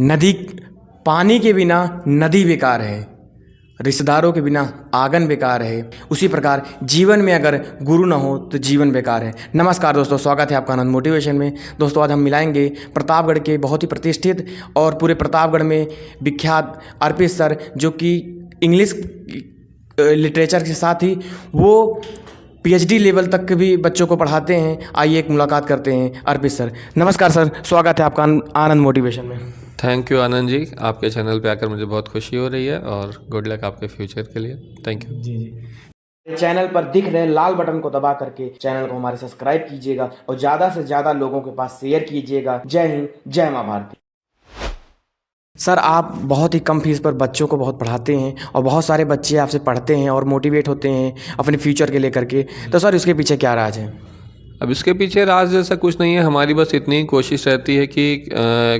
नदी, पानी के बिना नदी बेकार है, रिश्तेदारों के बिना आंगन बेकार है। उसी प्रकार जीवन में अगर गुरु ना हो तो जीवन बेकार है। नमस्कार दोस्तों, स्वागत है आपका आनंद मोटिवेशन में। दोस्तों आज हम मिलाएंगे प्रतापगढ़ के बहुत ही प्रतिष्ठित और पूरे प्रतापगढ़ में विख्यात अर्पित सर, जो कि इंग्लिश लिटरेचर के साथ ही वो पीएचडी लेवल तक के भी बच्चों को पढ़ाते हैं। आइए एक मुलाकात करते हैं अर्पित सर। नमस्कार सर, स्वागत है आपका आनंद मोटिवेशन में। थैंक यू आनंद जी, आपके चैनल पे आकर मुझे बहुत खुशी हो रही है और गुड लक आपके फ्यूचर के लिए। Thank you ji. चैनल पर दिख रहे लाल बटन को दबा करके चैनल को हमारे सब्सक्राइब कीजिएगा और ज़्यादा से ज़्यादा लोगों के पास शेयर कीजिएगा। जय हिंद, जय माँ भारती। सर आप बहुत ही कम फीस पर बच्चों को बहुत पढ़ाते हैं और बहुत सारे बच्चे आपसे पढ़ते हैं और मोटिवेट होते हैं अपने फ्यूचर के लेकर के। तो सर इसके पीछे क्या राज है? अब इसके पीछे राज जैसा कुछ नहीं है, हमारी बस इतनी ही कोशिश रहती है कि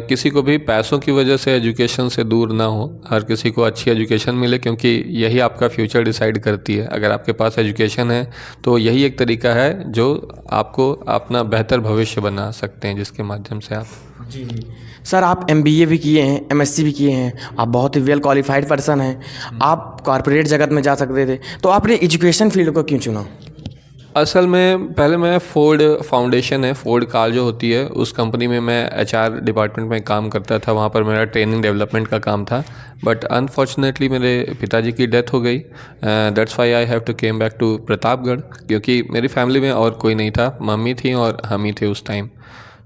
किसी को भी पैसों की वजह से एजुकेशन से दूर ना हो, हर किसी को अच्छी एजुकेशन मिले, क्योंकि यही आपका फ्यूचर डिसाइड करती है। अगर आपके पास एजुकेशन है तो यही एक तरीका है जो आपको अपना बेहतर भविष्य बना सकते हैं, जिसके माध्यम से आप जी। सर आप एमबीए भी किए हैं, एमएससी भी किए हैं, आप बहुत ही वेल क्वालिफाइड पर्सन हैं, आप कॉरपोरेट जगत में जा सकते थे, तो आपने एजुकेशन फील्ड को क्यों चुना? असल में पहले मैं फोर्ड फाउंडेशन है, फोर्ड कार जो होती है, उस कंपनी में मैं एचआर डिपार्टमेंट में काम करता था। वहाँ पर मेरा ट्रेनिंग डेवलपमेंट का काम था, बट अनफॉर्चुनेटली मेरे पिताजी की डेथ हो गई। That's why I have to came back to Pratapgarh, क्योंकि मेरी फैमिली में और कोई नहीं था, मम्मी थी और हम ही थे उस टाइम।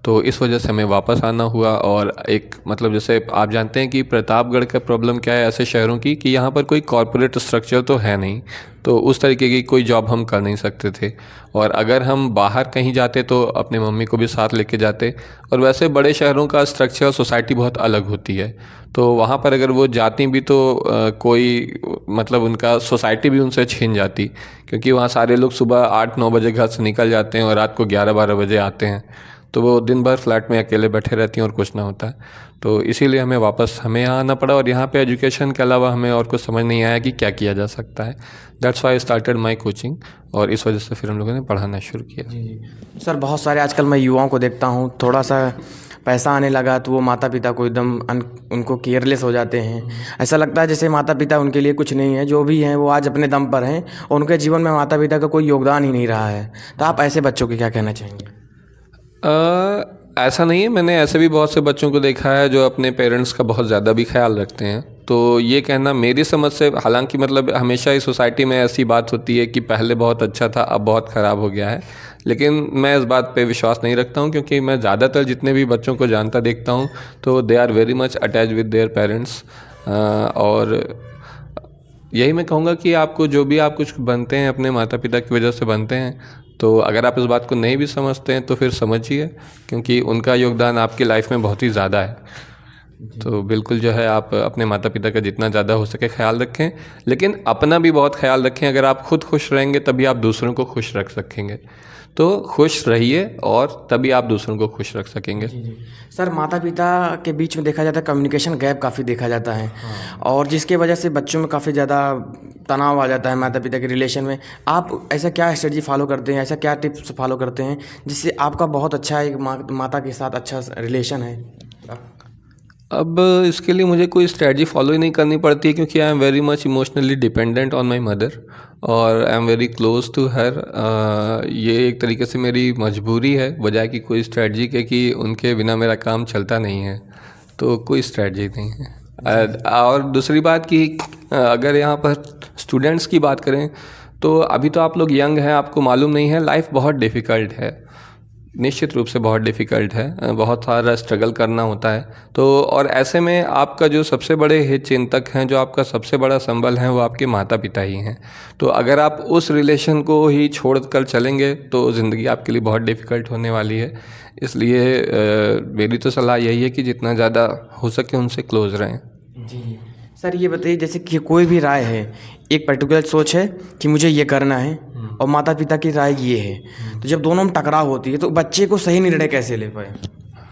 तो इस वजह से हमें वापस आना हुआ। और एक मतलब जैसे आप जानते हैं कि प्रतापगढ़ का प्रॉब्लम क्या है ऐसे शहरों की, कि यहाँ पर कोई कॉरपोरेट स्ट्रक्चर तो है नहीं, तो उस तरीके की कोई जॉब हम कर नहीं सकते थे। और अगर हम बाहर कहीं जाते तो अपने मम्मी को भी साथ लेके जाते। और वैसे बड़े शहरों का स्ट्रक्चर, सोसाइटी बहुत अलग होती है, तो वहाँ पर अगर वो जाती भी तो कोई मतलब उनका सोसाइटी भी उनसे छीन जाती, क्योंकि वहाँ सारे लोग सुबह 8-9 बजे घर से निकल जाते हैं और रात को 11-12 बजे आते हैं। तो वो दिन भर फ्लैट में अकेले बैठे रहती हैं और कुछ ना होता है। तो इसीलिए हमें वापस यहाँ आना पड़ा, और यहाँ पे एजुकेशन के अलावा हमें और कुछ समझ नहीं आया कि क्या किया जा सकता है। That's why I started my coaching, और इस वजह से फिर हम लोगों ने पढ़ाना शुरू किया। जी सर, बहुत सारे आजकल मैं युवाओं को देखता हूँ, थोड़ा सा पैसा आने लगा तो वो माता पिता को एकदम उनको केयरलेस हो जाते हैं। ऐसा लगता है जैसे माता पिता उनके लिए कुछ नहीं है, जो भी हैं वो आज अपने दम पर हैं और उनके जीवन में माता पिता का कोई योगदान ही नहीं रहा है। तो आप ऐसे बच्चों को क्या कहना चाहेंगे? ऐसा नहीं है, मैंने ऐसे भी बहुत से बच्चों को देखा है जो अपने पेरेंट्स का बहुत ज़्यादा भी ख्याल रखते हैं। तो ये कहना मेरी समझ से, हालांकि मतलब हमेशा इस सोसाइटी में ऐसी बात होती है कि पहले बहुत अच्छा था अब बहुत ख़राब हो गया है, लेकिन मैं इस बात पे विश्वास नहीं रखता हूँ, क्योंकि मैं ज़्यादातर जितने भी बच्चों को जानता देखता हूँ तो they are very much attach with their parents. और यही मैं कहूँगा कि आपको जो भी आप कुछ बनते हैं अपने माता पिता की वजह से बनते हैं। तो अगर आप इस बात को नहीं भी समझते हैं तो फिर समझिए, क्योंकि उनका योगदान आपकी लाइफ में बहुत ही ज़्यादा है। तो बिल्कुल जो है आप अपने माता पिता का जितना ज़्यादा हो सके ख्याल रखें, लेकिन अपना भी बहुत ख्याल रखें। अगर आप खुद खुश रहेंगे तभी आप दूसरों को खुश रख सकेंगे। तो खुश रहिए और तभी आप दूसरों को खुश रख सकेंगे। जी। सर माता पिता के बीच में देखा जाता है कम्युनिकेशन गैप काफ़ी देखा जाता है, और जिसके वजह से बच्चों में काफ़ी ज़्यादा तनाव आ जाता है माता पिता के रिलेशन में। आप ऐसा क्या स्ट्रेटजी फॉलो करते हैं, ऐसा क्या टिप्स फॉलो करते हैं जिससे आपका बहुत अच्छा एक माता के साथ अच्छा रिलेशन है? अब इसके लिए मुझे कोई स्ट्रेटजी फॉलो ही नहीं करनी पड़ती है, क्योंकि I am very much emotionally dependent on my mother और I am very close to her. ये एक तरीके से मेरी मजबूरी है, बजाय कि कोई स्ट्रेटजी के कि उनके बिना मेरा काम चलता नहीं है। तो कोई स्ट्रेटजी नहीं है। और दूसरी बात कि अगर यहाँ पर स्टूडेंट्स की बात करें तो अभी तो आप लोग यंग हैं, आपको मालूम नहीं है, लाइफ बहुत डिफ़िकल्ट है, निश्चित रूप से बहुत डिफ़िकल्ट है, बहुत सारा स्ट्रगल करना होता है। तो और ऐसे में आपका जो सबसे बड़े हित चिंतक हैं, जो आपका सबसे बड़ा संबल हैं, वो आपके माता पिता ही हैं। तो अगर आप उस रिलेशन को ही छोड़ कर चलेंगे तो ज़िंदगी आपके लिए बहुत डिफ़िकल्ट होने वाली है। इसलिए मेरी तो सलाह यही है कि जितना ज़्यादा हो सके उनसे क्लोज़ रहें। जी सर, ये बताइए जैसे कि कोई भी राय है, एक पर्टिकुलर सोच है कि मुझे ये करना है और माता पिता की राय ये है, तो जब दोनों में टकराव होती है तो बच्चे को सही निर्णय कैसे ले पाए?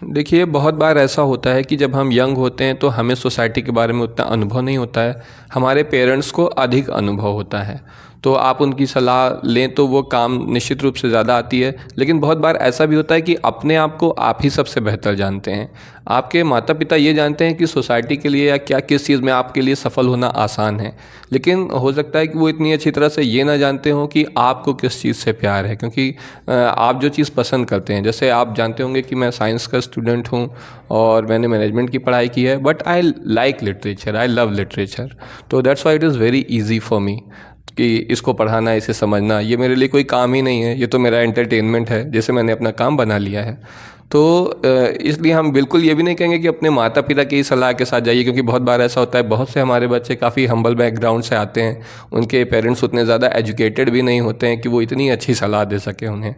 देखिए, बहुत बार ऐसा होता है कि जब हम यंग होते हैं तो हमें सोसाइटी के बारे में उतना अनुभव नहीं होता है, हमारे पेरेंट्स को अधिक अनुभव होता है। तो आप उनकी सलाह लें तो वो काम निश्चित रूप से ज़्यादा आती है। लेकिन बहुत बार ऐसा भी होता है कि अपने आप को आप ही सबसे बेहतर जानते हैं। आपके माता पिता ये जानते हैं कि सोसाइटी के लिए या क्या किस चीज़ में आपके लिए सफल होना आसान है, लेकिन हो सकता है कि वो इतनी अच्छी तरह से ये ना जानते हों कि आपको किस चीज़ से प्यार है। क्योंकि आप जो चीज़ पसंद करते हैं, जैसे आप जानते होंगे कि मैं साइंस का स्टूडेंट हूँ और मैंने मैनेजमेंट की पढ़ाई की है, but I like literature, I love literature. तो that's why it is very easy for me कि इसको पढ़ाना, इसे समझना, ये मेरे लिए कोई काम ही नहीं है, ये तो मेरा एंटरटेनमेंट है जिसे मैंने अपना काम बना लिया है। तो इसलिए हम बिल्कुल ये भी नहीं कहेंगे कि अपने माता पिता की सलाह के साथ जाइए, क्योंकि बहुत बार ऐसा होता है, बहुत से हमारे बच्चे काफ़ी हम्बल बैकग्राउंड से आते हैं, उनके पेरेंट्स उतने ज़्यादा एजुकेटेड भी नहीं होते हैं कि वो इतनी अच्छी सलाह दे सकें उन्हें।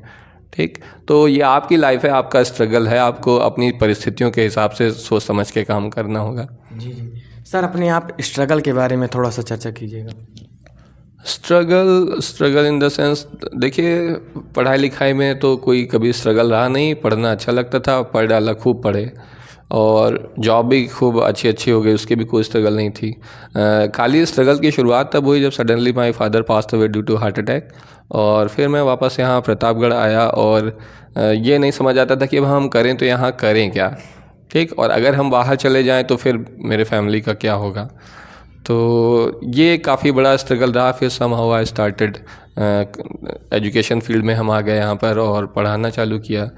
ठीक, तो ये आपकी लाइफ है, आपका स्ट्रगल है, आपको अपनी परिस्थितियों के हिसाब से सोच समझ के काम करना होगा। जी जी सर, अपने आप स्ट्रगल के बारे में थोड़ा सा चर्चा कीजिएगा। स्ट्रगल इन द सेंस, देखिए पढ़ाई लिखाई में तो कोई कभी स्ट्रगल रहा नहीं, पढ़ना अच्छा लगता था, पढ़ डाला, खूब पढ़े, और जॉब भी खूब अच्छी अच्छी हो गई, उसकी भी कोई स्ट्रगल नहीं थी। खाली स्ट्रगल की शुरुआत तब हुई जब suddenly my father passed away due to heart attack, और फिर मैं वापस यहाँ प्रतापगढ़ आया, और ये नहीं समझ आता था कि अब हम करें तो यहाँ करें क्या। ठीक, और अगर हम बाहर चले जाएं तो फिर मेरे फैमिली का क्या होगा। तो ये काफ़ी बड़ा स्ट्रगल रहा। फिर somehow I started education field में हम आ गए यहाँ पर और पढ़ाना चालू किया।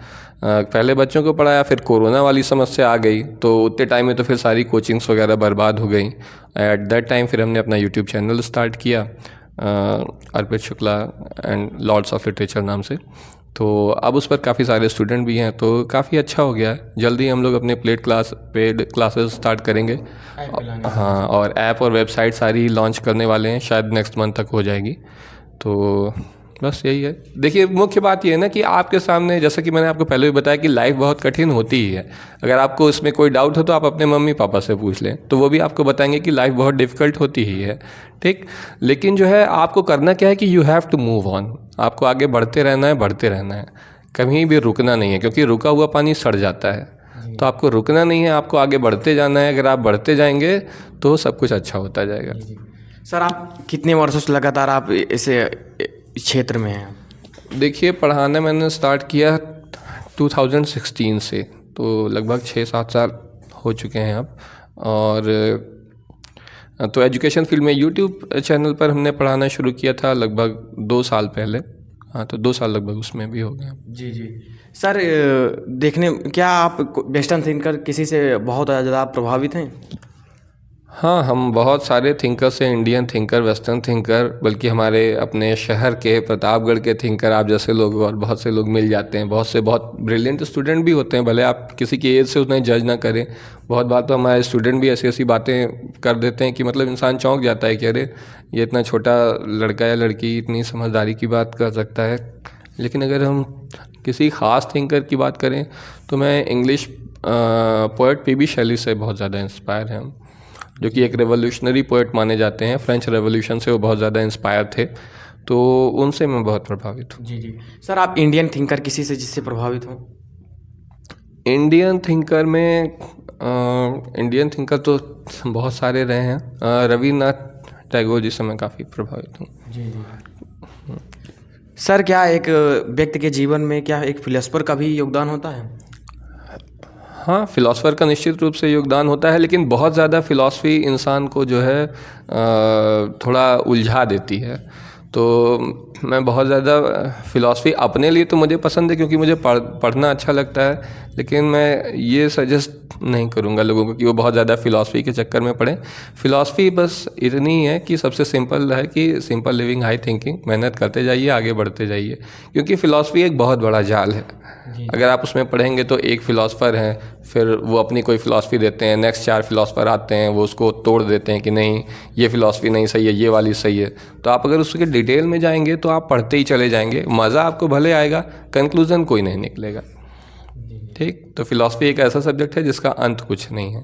पहले बच्चों को पढ़ाया, फिर कोरोना वाली समस्या आ गई, तो उतने टाइम में तो फिर सारी कोचिंग्स वगैरह बर्बाद हो गई। एट दैट टाइम फिर हमने अपना यूट्यूब चैनल स्टार्ट किया, Arpit Shukla and Lords of Literature नाम से। तो अब उस पर काफ़ी सारे स्टूडेंट भी हैं, तो काफ़ी अच्छा हो गया है। जल्दी हम लोग अपने पेड क्लासेस स्टार्ट करेंगे। हाँ, और ऐप और वेबसाइट सारी लॉन्च करने वाले हैं, शायद नेक्स्ट मंथ तक हो जाएगी। तो बस यही है। देखिए, मुख्य बात ये है ना कि आपके सामने, जैसा कि मैंने आपको पहले भी बताया, कि लाइफ बहुत कठिन होती ही है। अगर आपको इसमें कोई डाउट हो तो आप अपने मम्मी पापा से पूछ लें, तो वो भी आपको बताएंगे कि लाइफ बहुत डिफ़िकल्ट होती ही है। ठीक, लेकिन जो है आपको करना क्या है कि you have to move on. आपको आगे बढ़ते रहना है, बढ़ते रहना है, कहीं भी रुकना नहीं है, क्योंकि रुका हुआ पानी सड़ जाता है। तो आपको रुकना नहीं है, आपको आगे बढ़ते जाना है। अगर आप बढ़ते जाएंगे तो सब कुछ अच्छा होता जाएगा। सर, आप कितने वर्षों से लगातार आप इसे क्षेत्र में हैं? देखिए, पढ़ाना मैंने स्टार्ट किया 2016 से, तो लगभग 6-7 साल हो चुके हैं अब। और तो एजुकेशन फील्ड में यूट्यूब चैनल पर हमने पढ़ाना शुरू किया था लगभग 2 साल पहले। हाँ, तो 2 साल लगभग उसमें भी हो गए। जी जी सर, देखने क्या आप वेस्टर्न थिंकर किसी से बहुत ज़्यादा प्रभावित हैं? हाँ, हम बहुत सारे थिंकर से, इंडियन थिंकर, वेस्टर्न थिंकर, बल्कि हमारे अपने शहर के प्रतापगढ़ के थिंकर आप जैसे लोग और बहुत से लोग मिल जाते हैं। बहुत ब्रिलियंट स्टूडेंट भी होते हैं, भले आप किसी की एज से उन्हें जज ना करें। बहुत बार तो हमारे स्टूडेंट भी ऐसी ऐसी बातें कर देते हैं कि मतलब इंसान चौंक जाता है कि अरे, ये इतना छोटा लड़का या लड़की इतनी समझदारी की बात कर सकता है। लेकिन अगर हम किसी ख़ास थिंकर की बात करें तो मैं इंग्लिश पोएट पी.बी. शैली से बहुत ज़्यादा इंस्पायर हैं हम, जो कि एक रेवोल्यूशनरी पोएट माने जाते हैं। फ्रेंच रेवोल्यूशन से वो बहुत ज़्यादा इंस्पायर थे, तो उनसे मैं बहुत प्रभावित हूँ। जी जी सर, आप इंडियन थिंकर किसी से जिससे प्रभावित हो? इंडियन थिंकर में इंडियन थिंकर तो बहुत सारे रहे हैं। रविन्द्रनाथ टैगोर जी से मैं काफ़ी प्रभावित हूँ। जी जी सर, क्या एक व्यक्ति के जीवन में क्या एक फिलोसफर का भी योगदान होता है? हाँ, फ़िलासफ़र का निश्चित रूप से योगदान होता है, लेकिन बहुत ज़्यादा फ़िलासफ़ी इंसान को जो है थोड़ा उलझा देती है। तो मैं बहुत ज़्यादा फ़िलासफ़ी अपने लिए तो मुझे पसंद है, क्योंकि मुझे पढ़ना अच्छा लगता है, लेकिन मैं ये सजेस्ट नहीं करूँगा लोगों को कि वो बहुत ज़्यादा फ़िलासफ़ी के चक्कर में पड़ें। फ़िलासफ़ी बस इतनी है कि सबसे सिंपल है कि सिंपल लिविंग, हाई थिंकिंग, मेहनत करते जाइए, आगे बढ़ते जाइए। क्योंकि फ़िलासफ़ी एक बहुत बड़ा जाल है। अगर आप उसमें पढ़ेंगे तो एक फ़िलासफ़र है, फिर वो अपनी कोई फ़िलासफ़ी देते हैं, नेक्स्ट 4 फ़िलासफ़र आते हैं, वो उसको तोड़ देते हैं कि नहीं, ये फ़िलासफ़ी नहीं सही है, ये वाली सही है। तो आप अगर उसके डिटेल में जाएंगे तो आप पढ़ते ही चले जाएंगे, मज़ा आपको भले आएगा, कंक्लूज़न कोई नहीं निकलेगा। ठीक, तो फ़िलासफ़ी एक ऐसा सब्जेक्ट है जिसका अंत कुछ नहीं है।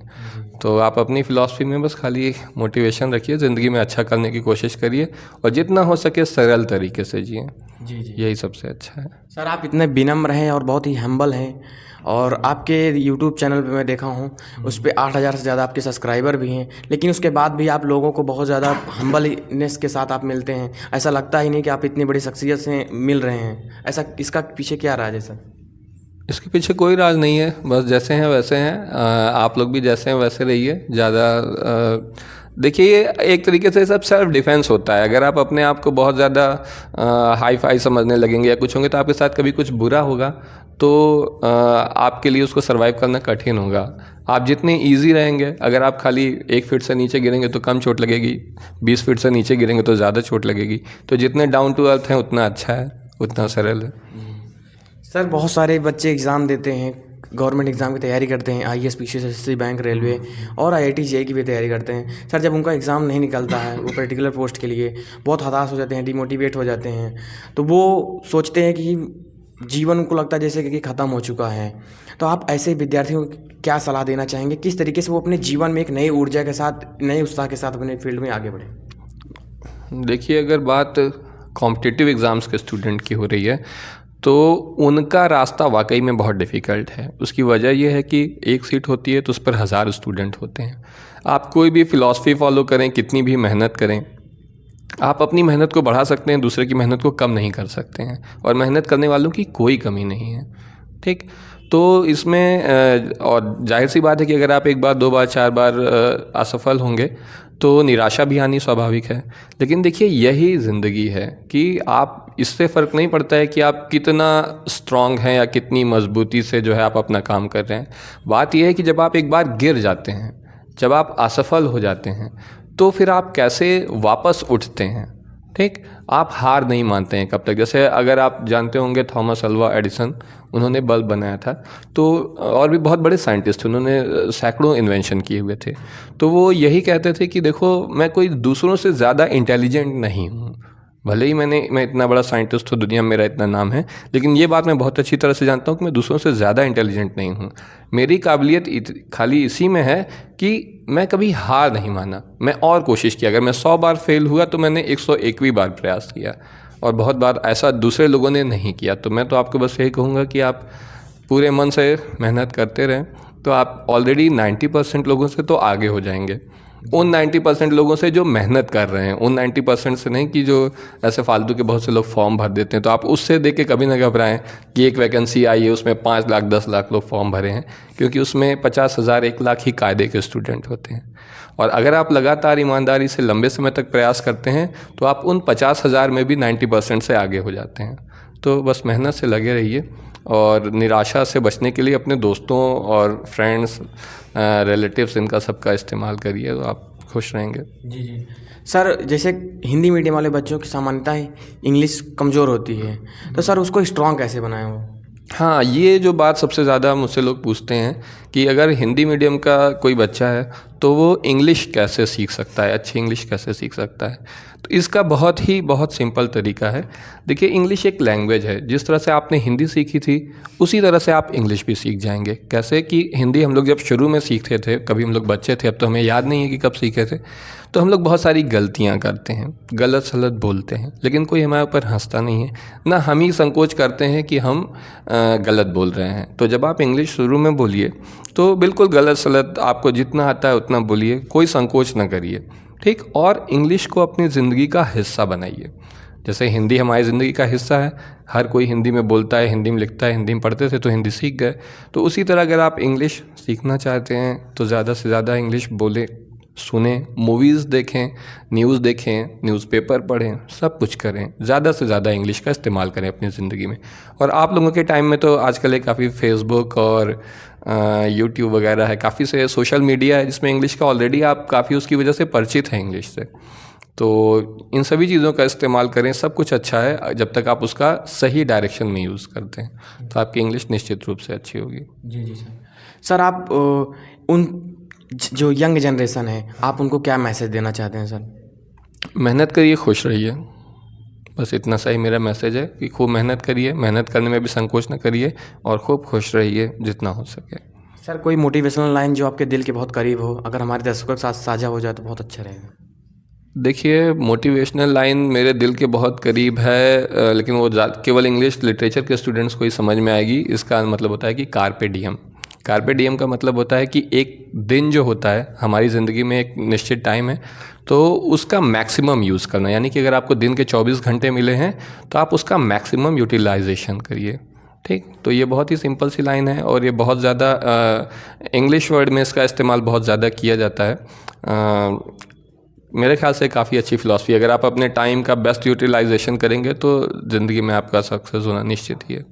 तो आप अपनी फ़िलासफ़ी में बस खाली मोटिवेशन रखिए, ज़िंदगी में अच्छा करने की कोशिश करिए, और जितना हो सके सरल तरीके से जिएँ। जी जी यही सबसे अच्छा है। सर, आप इतने विनम्र हैं और बहुत ही हम्बल हैं, और आपके यूट्यूब चैनल पे मैं देखा हूँ उस पे 8,000 से ज़्यादा आपके सब्सक्राइबर भी हैं, लेकिन उसके बाद भी आप लोगों को बहुत ज़्यादा हम्बलनेस के साथ आप मिलते हैं। ऐसा लगता ही नहीं कि आप इतनी बड़ी शख्सियत से मिल रहे हैं। ऐसा इसका पीछे क्या राज है सर? इसके पीछे कोई राज नहीं है, बस जैसे हैं वैसे हैं। आप लोग भी जैसे हैं वैसे रहिए। ज़्यादा देखिए, ये एक तरीके से सब सेल्फ डिफेंस होता है। अगर आप अपने आप को बहुत ज़्यादा हाई फाई समझने लगेंगे या कुछ होंगे तो आपके साथ कभी कुछ बुरा होगा तो आपके लिए उसको सर्वाइव करना कठिन होगा। आप जितने इजी रहेंगे, अगर आप खाली 1 फीट से नीचे गिरेंगे तो कम चोट लगेगी, 20 फीट से नीचे गिरेंगे तो ज़्यादा चोट लगेगी। तो जितने डाउन टू अर्थ हैं उतना अच्छा है, उतना सरल है। सर बहुत सारे बच्चे एग्ज़ाम देते हैं, गवर्नमेंट एग्ज़ाम की तैयारी करते हैं, IAS PCS SSC bank railway और IIT JEE की भी तैयारी करते हैं। सर जब उनका एग्ज़ाम नहीं निकलता है वो पर्टिकुलर पोस्ट के लिए, बहुत हताश हो जाते हैं, डिमोटिवेट हो जाते हैं। तो वो सोचते हैं कि जीवन उनको लगता है जैसे कि ख़त्म हो चुका है। तो आप ऐसे विद्यार्थियों को क्या सलाह देना चाहेंगे, किस तरीके से वो अपने जीवन में एक नई ऊर्जा के साथ, नए उत्साह के साथ अपने फील्ड में आगे बढ़ें? देखिए, अगर बात कॉम्पिटिटिव एग्ज़ाम्स के स्टूडेंट की हो रही है तो उनका रास्ता वाकई में बहुत डिफ़िकल्ट है। उसकी वजह यह है कि एक सीट होती है तो उस पर 1000 स्टूडेंट होते हैं। आप कोई भी फ़िलॉसफी फॉलो करें, कितनी भी मेहनत करें, आप अपनी मेहनत को बढ़ा सकते हैं, दूसरे की मेहनत को कम नहीं कर सकते हैं। और मेहनत करने वालों की कोई कमी नहीं है, ठीक। तो इसमें और जाहिर सी बात है कि अगर आप 1 बार 2 बार 4 बार असफल होंगे तो निराशा भी आनी स्वाभाविक है। लेकिन देखिए, यही ज़िंदगी है कि आप, इससे फ़र्क नहीं पड़ता है कि आप कितना स्ट्रांग हैं या कितनी मजबूती से जो है आप अपना काम कर रहे हैं। बात यह है कि जब आप एक बार गिर जाते हैं, जब आप असफल हो जाते हैं, तो फिर आप कैसे वापस उठते हैं, ठीक। आप हार नहीं मानते हैं कब तक। जैसे अगर आप जानते होंगे थॉमस अल्वा एडिसन, उन्होंने बल्ब बनाया था। तो और भी बहुत बड़े साइंटिस्ट, उन्होंने सैकड़ों इन्वेंशन किए हुए थे। तो वो यही कहते थे कि देखो, मैं कोई दूसरों से ज़्यादा इंटेलिजेंट नहीं हूँ। भले ही मैं इतना बड़ा साइंटिस्ट हूँ, दुनिया में मेरा इतना नाम है, लेकिन ये बात मैं बहुत अच्छी तरह से जानता हूँ कि मैं दूसरों से ज़्यादा इंटेलिजेंट नहीं हूँ। मेरी काबिलियत खाली इसी में है कि मैं कभी हार नहीं माना, मैं और कोशिश किया। अगर मैं 100 बार फेल हुआ तो मैंने 101वीं बार प्रयास किया, और बहुत बार ऐसा दूसरे लोगों ने नहीं किया। तो मैं तो आपको बस यही कहूँगा कि आप पूरे मन से मेहनत करते रहें, तो आप ऑलरेडी 90% लोगों से तो आगे हो जाएंगे। उन 90% लोगों से जो मेहनत कर रहे हैं, उन 90% से नहीं कि जो ऐसे फालतू के बहुत से लोग फॉर्म भर देते हैं। तो आप उससे देख के कभी ना घबराएं कि एक वैकेंसी आई है, उसमें 5 लाख 10 लाख लोग फॉर्म भरे हैं, क्योंकि उसमें 50,000 1 लाख ही कायदे के स्टूडेंट होते हैं। और अगर आप लगातार ईमानदारी से लंबे समय तक प्रयास करते हैं तो आप उन 50,000 में भी 90% से आगे हो जाते हैं। तो बस मेहनत से लगे रहिए, और निराशा से बचने के लिए अपने दोस्तों और फ्रेंड्स, रिलेटिव्स, इनका सबका इस्तेमाल करिए, तो आप खुश रहेंगे। जी जी सर, जैसे हिंदी मीडियम वाले बच्चों की सामान्यतः इंग्लिश कमज़ोर होती है, तो सर उसको स्ट्रॉन्ग कैसे बनाएं वो? हाँ, ये जो बात सबसे ज़्यादा मुझसे लोग पूछते हैं कि अगर हिंदी मीडियम का कोई बच्चा है तो वो इंग्लिश कैसे सीख सकता है, अच्छी इंग्लिश कैसे सीख सकता है। तो इसका बहुत सिंपल तरीका है। देखिए, इंग्लिश एक लैंग्वेज है। जिस तरह से आपने हिंदी सीखी थी उसी तरह से आप इंग्लिश भी सीख जाएंगे। कैसे कि हिंदी हम लोग जब शुरू में सीखते थे, कभी हम लोग बच्चे थे, अब तो हमें याद नहीं है कि कब सीखे थे, तो हम लोग बहुत सारी गलतियाँ करते हैं, गलत सलत बोलते हैं, लेकिन कोई हमारे ऊपर हंसता नहीं है ना। हम ही संकोच करते हैं कि हम गलत बोल रहे हैं। तो जब आप इंग्लिश शुरू में बोलिए तो बिल्कुल गलत सलत आपको जितना आता है उतना बोलिए, कोई संकोच ना करिए, ठीक। और इंग्लिश को अपनी ज़िंदगी का हिस्सा बनाइए। जैसे हिंदी हमारी ज़िंदगी का हिस्सा है, हर कोई हिंदी में बोलता है, हिंदी में लिखता है, हिंदी में पढ़ते थे तो हिंदी सीख गए। तो उसी तरह अगर आप इंग्लिश सीखना चाहते हैं तो ज़्यादा से ज़्यादा इंग्लिश बोलें, सुने, मूवीज़ देखें, न्यूज़ देखें, न्यूज़पेपर पढ़ें, सब कुछ करें। ज़्यादा से ज़्यादा इंग्लिश का इस्तेमाल करें अपनी ज़िंदगी में। और आप लोगों के टाइम में तो आजकल काफ़ी फेसबुक और यूट्यूब वगैरह है, काफ़ी से सोशल मीडिया है जिसमें इंग्लिश का ऑलरेडी आप काफ़ी उसकी वजह से परिचित हैं इंग्लिश से। तो इन सभी चीज़ों का इस्तेमाल करें, सब कुछ अच्छा है जब तक आप उसका सही डायरेक्शन में यूज़ करते हैं, तो आपकी इंग्लिश निश्चित रूप से अच्छी होगी। जी जी सर, आप उन जो यंग जनरेशन है, आप उनको क्या मैसेज देना चाहते हैं सर? मेहनत करिए, खुश रहिए, बस इतना सा ही मेरा मैसेज है कि खूब मेहनत करिए, मेहनत करने में भी संकोच न करिए, और खूब खुश रहिए जितना हो सके। सर कोई मोटिवेशनल लाइन जो आपके दिल के बहुत करीब हो, अगर हमारे दर्शकों के साथ साझा हो जाए तो बहुत अच्छा रहेगा। देखिए, मोटिवेशनल लाइन मेरे दिल के बहुत करीब है, लेकिन वो केवल इंग्लिश लिटरेचर के स्टूडेंट्स को ही समझ में आएगी। इसका मतलब होता है कि कार्पे डियम। कार्पे डियम का मतलब होता है कि एक दिन जो होता है हमारी ज़िंदगी में, एक निश्चित टाइम है, तो उसका मैक्सिमम यूज़ करना। यानी कि अगर आपको दिन के 24 घंटे मिले हैं तो आप उसका मैक्सिमम यूटिलाइजेशन करिए। ठीक, तो ये बहुत ही सिंपल सी लाइन है और ये बहुत ज़्यादा इंग्लिश वर्ड में इसका इस्तेमाल बहुत ज़्यादा किया जाता है। मेरे ख्याल से काफ़ी अच्छी फ़िलासफ़ी। अगर आप अपने टाइम का बेस्ट यूटिलाइजेशन करेंगे तो ज़िंदगी में आपका सक्सेस होना निश्चित ही है।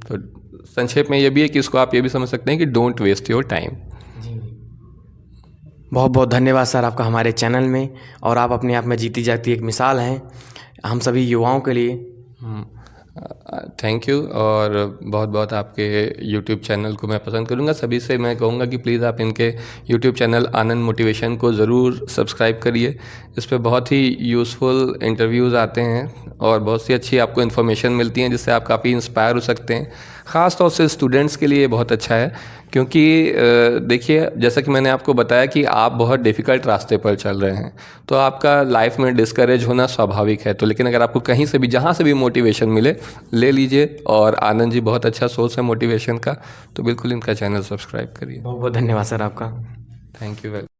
तो संक्षेप में ये भी है कि इसको आप ये भी समझ सकते हैं कि डोंट वेस्ट योर टाइम। बहुत बहुत धन्यवाद सर आपका हमारे चैनल में, और आप अपने आप में जीती जाती एक मिसाल हैं हम सभी युवाओं के लिए। Thank you. और बहुत बहुत आपके यूट्यूब चैनल को मैं पसंद करूंगा। सभी से मैं कहूँगा कि प्लीज़ आप इनके यूट्यूब चैनल आनंद मोटिवेशन को ज़रूर सब्सक्राइब करिए। इस पे बहुत ही यूज़फुल इंटरव्यूज़ आते हैं और बहुत सी अच्छी आपको इन्फॉर्मेशन मिलती हैं जिससे आप काफ़ी इंस्पायर हो सकते हैं। ख़ास तौर से स्टूडेंट्स के लिए बहुत अच्छा है, क्योंकि देखिए, जैसा कि मैंने आपको बताया कि आप बहुत डिफ़िकल्ट रास्ते पर चल रहे हैं, तो आपका लाइफ में डिस्करेज होना स्वाभाविक है। तो लेकिन अगर आपको कहीं से भी, जहाँ से भी मोटिवेशन मिले, ले लीजिए। और आनंद जी बहुत अच्छा सोर्स है मोटिवेशन का, तो बिल्कुल इनका चैनल सब्सक्राइब करिए। बहुत बहुत धन्यवाद सर आपका। Thank you very